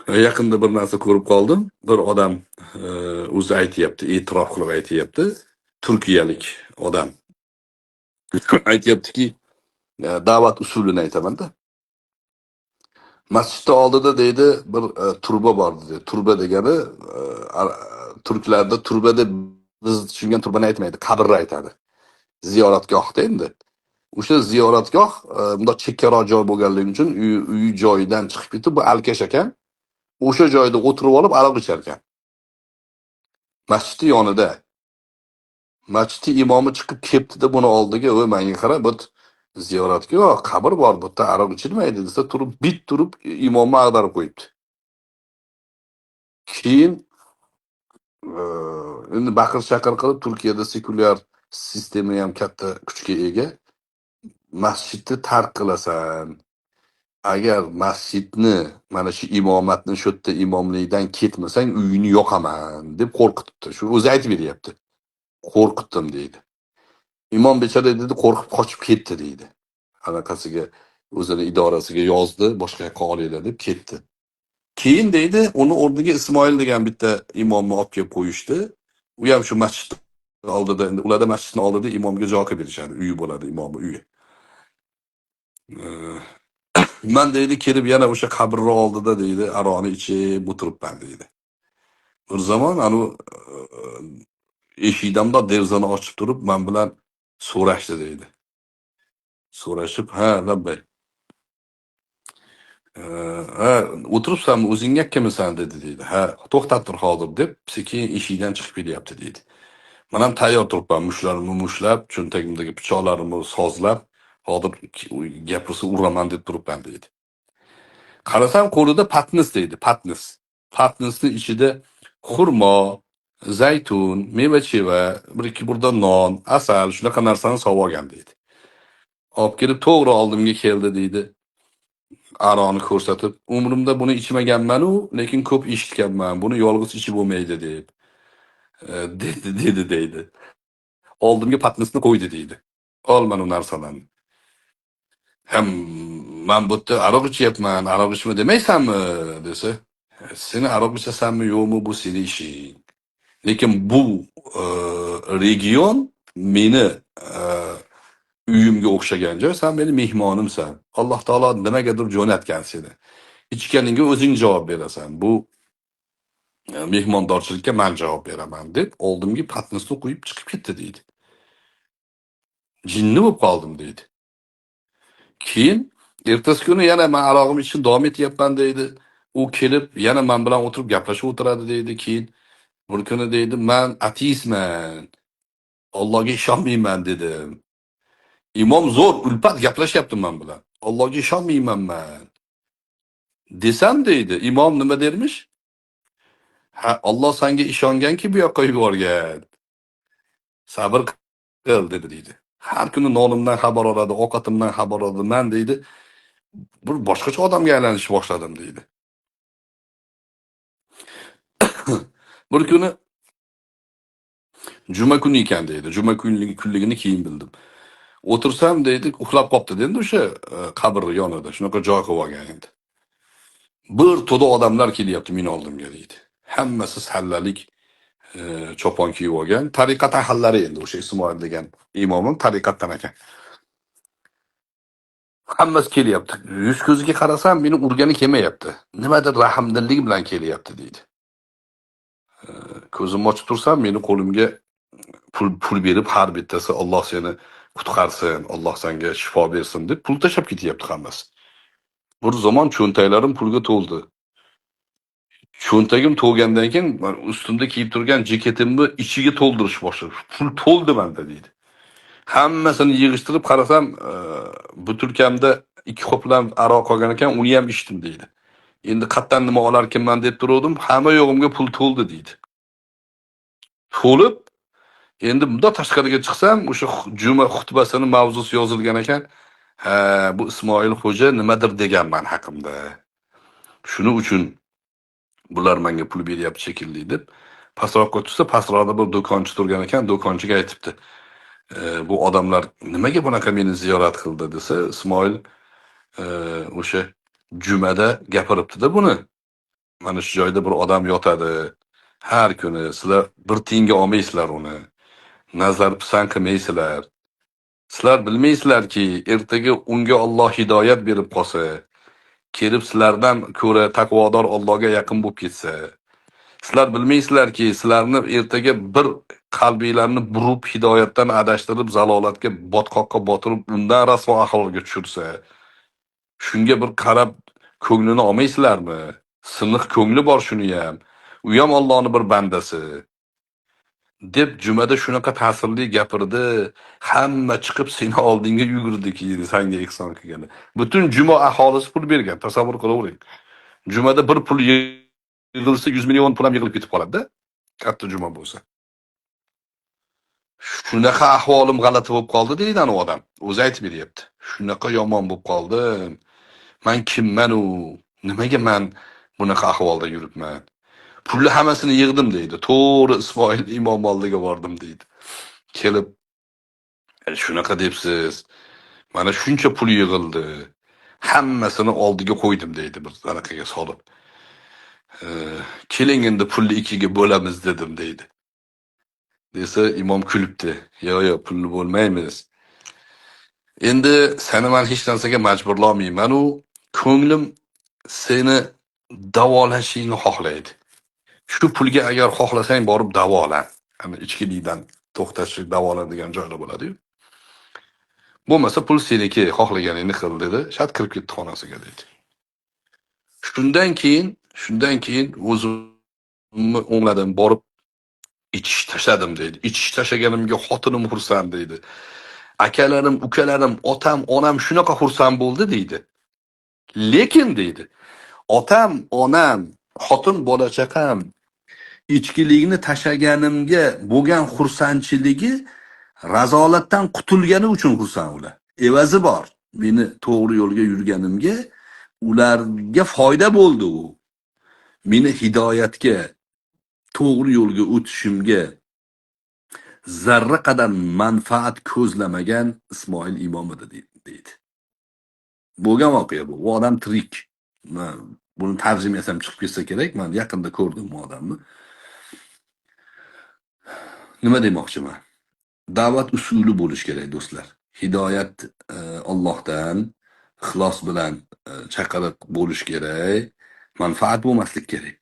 Yaqinda bir narsa ko'rib qoldim. Bir odam o'zi aytyapti, e'tirof qilib aytyapti. Turkiyalik odam. Aytyaptiki, da'vat usulini aytaman-da. Masjidni oldida deydi bir turba bor dedi. Turba degani turklarda turba deb biz tushungan turbani aytmaydi, qabrni aytadi. Ziyoratgohda endi. O'sha ziyoratgoh bunda chekkaroq joy bo'lganligi uchun uy joyidan chiqib ketib bu alkash ekan. O'sha joyda o'tirib olib aroq ichar ekan. Masjidni yonida. Masjidni imomi chiqib ketdi-da buni oldiga, "Voy, menga qara, bu ziyoratgoh, qabr bor, bu yerda aroq ichilmaydi" desa, turib bit turib imomni ag'darib qo'yibdi. Keyin endi baqir-chaqir qilib Turkiyada sekulyar sistema ham katta kuchga ega. Masjidni tark qilasan. Agar masjidni mana shu imomatni shu yerda imomlikdan ketmasang uyini yoqaman deb qo'rqitibdi. Shu o'zi aytib beryapti. Qo'rqitdim deydi. Imom bechora dedi qo'rqib qochib ketdi deydi. Anaqasiga o'zini idorasiga yozdi, boshqa yoqqa olinglar deb ketdi. Keyin deydi, uni o'rniga Ismoil degan bitta imomni olib kelib qo'yishdi. U ham shu masjid oldida, endi ularda masjidning oldida imomga joy qilib berishadi, uyi bo'ladi, imomni uyi. Man deydi kelib yana o'sha qabrning oldida deydi, aroqni ichib o'tiribman deydi. Bir zamon anu eshikdamda derazani ochib turib, men bilan so'rashdi deydi. So'rashib, "Ha, labbay. Ha, o'tiribsanmi, o'zing yakkamisan" dedi deydi. "Ha, to'xtab tur hozir" deb, sekin eshikdan chiqib kelyapti deydi. Men ham tayyor turibman, mushlarimni mushlab, cho'ntagimdagi pichoqlarimni sozlab, hozir gapirsa uraman deb turibman deydi. Qarasam qo'lida patnis deydi, patnis. Patnisning ichida xurmo, zaytun, meva-cheva, bir ikki burda non, asal, shunaqa narsani solib olgan deydi. Olib kelib to'g'ri oldimga keldi deydi. Aroqni ko'rsatib, umrimda buni ichmaganman-u, lekin ko'p eshitganman. Buni yolg'iz ichib bo'lmaydi deb. Dedi deydi. Oldimga patnisni qo'ydi deydi. Ol mana bu narsalarni. Ham men bu yerda aroq ichyapman, aroq ichma demaysanmi desa, seni aroq ichasanmi yo'qmi bu seni ishing. Lekin bu region meni uyimga o'xshagan joy, sen meni mehmonimsan. Alloh taolo nimagadir jo'natgan seni. Ichganingga o'zing javob berasan. Bu mehmondorchilikka men javob beraman deb oldimga patnisni qo'yib chiqib ketdi deydi. Jinni bo'lib qoldim deydi. Keyin ertasi kuni yana men arog'im ichishni davom etyapman deydi. U kelib yana men bilan o'tirib gaplashib o'tiradi deydi. Keyin bir kuni deydi, "Men ateistman. Allohga ishonmayman" dedim. Imom zo'r ulpat gaplashyapti men bilan. Allohga ishonmayman men. Desam deydi, imom nima dermish? "Ha, Alloh senga ishonganki bu yoqqa yuborgan. Sabr qil" dedi deydi. Har kuni nonimdan xabar oladi, ovqatimdan xabar oladi. Men deydi, bir boshqacha odamga aylanishni boshladim deydi. Bir kuni juma kuni ekan deydi. Juma kunligini keyin bildim. O'tirsam deydi, uxlab qopti endi o'sha qabr yonida. Shunaqa joy qilib olgan endi. Bir to'da odamlar kelyapti men oldimga deydi. Hammasi sallalik chopon kiyib olgan. Tariqat ahllari endi o'sha Ismoil degan imomim tariqatdan ekan. Hammasi kelyapti. Yuz ko'ziga qarasam meni urgani kelmayapti. Nimadir rahmdillik bilan kelyapti deydi. Ko'zimni ochib tursam meni qo'limga pul berib har bittasi Alloh seni qutqarsin, Alloh senga shifo bersin deb pul tashab ketyapti hammasi. Bir zamon cho'ntaklarim pulga to'ldi. Cho'ntagim to'lgandan keyin ustimda kiyib turgan jaketimni ichiga to'ldirish boshladim. Pul to'ldi menda deydi. Hammasini yig'ishtirib qarasam, butilkamda 2 qoplam aroq qolgan ekan, uni ham ichdim deydi. Endi qayerdan nima olarkanman deb turuvdim, hamma yo'g'imga pul to'ldi deydi. To'lib, endi bundoq tashqariga chiqsam, o'sha juma xutbasini mavzusi yozilgan ekan. Ha, bu Ismoil xo'ja nimadir deganman haqimda. Shuning uchun bular menga pul beryapti shekilli deb pastroqqa tushsa, pastroqda bir do'konchi turgan ekan, do'konchiga aytibdi. Bu odamlar nimaga bunaqa meni ziyorat qildi desa, Ismoil o'sha jumada gapiribdi-da buni. mana shu joyda bir odam yotadi. Har kuni sizlar bir tiyinga olmaysizlar uni. Nazar pisand qilmaysizlar. Sizlar bilmaysizlarki, ertaga unga Alloh hidoyat berib qolsa, kelib sizlardan ko'ra taqvodor Allohga yaqin bo'lib ketsa, sizlar bilmaysizlarki, sizlarni ertaga bir qalbinglarni burib hidoyatdan adashtirib, zalolatga, botqoqqa botirib, undan rasvo ahvolga tushirsa, shunga bir qarab ko'nglini olmaysizlarmi? Siniq ko'ngli bor shuni ham. U ham Allohning bir bandasi. Deb jumada shunaqa ta'sirli gapirdi, hamma chiqib seni oldinga yugurdi keyin senga ehson qilgani. Butun juma aholisi pul bergan, tasavvur qilavering. Jumada bir pul yig'ilsa 100 million pul ham yig'ilib ketib qoladi-da. Katta juma bo'lsa. Shunaqa ahvolim g'alati bo'lib qoldi deydi ana odam. O'zi aytib beryapti. Shunaqa yomon bo'lib qoldim. Men kimman u? Nimaga men bunaqa ahvolda yuribman? Pulni hammasini yig'dim deydi. To'g'ri Ismoil imom oldiga bordim deydi. Kelib, shunaqa debsiz. Mana shuncha pul yig'ildi. Hammasini oldiga qo'ydim deydi bir anaqaga solib. Keling endi pulni ikkiga bo'lamiz dedim deydi. Desa imom kulibdi. Yo'q, pulni bo'lmaymiz. Endi seni men hech narsaga majburlamayman, u ko'nglim seni davolashingni xohlaydi. Shu pulga agar xohlasang borib davolan. Hani ichkilikdan to'xtashlik davolanadigan joylar bo'ladi-yu. Bo'lmasa pul seniki, xohlaganingni qil dedi. Shat kirib ketdi xonasiga dedi. Shundan keyin o'zimni o'ngladim, borib ichish tashladim deydi. Ichish tashlaganimga xotinim xursand deydi. Akalarim, ukalarim, otam, onam shunaqa xursand bo'ldi deydi. Lekin deydi, otam, onam, xotin bola chaqam ichkilikni tashlaganimga bo'lgan xursandchiligi razolatdan qutulgani uchun xursand ular. Evazi bor. Meni to'g'ri yo'lga yurganimga ularga foyda bo'ldi u. Meni hidoyatga, to'g'ri yo'lga o'tishimga zarra qadar manfaat ko'zlamagan Ismoil imom edi deydi. Bo'lgan voqea bu. U odam tirik. Buni tarjimasam chiqib ketsa kerak. Men yaqinda ko'rdim bu odamni. Nima demoqchiman? Da'vat usuli bo'lish kerak do'stlar. Hidoyat Allohdan ixlos bilan chaqiriq bo'lish kerak. Manfaat bo'lmaslik kerak.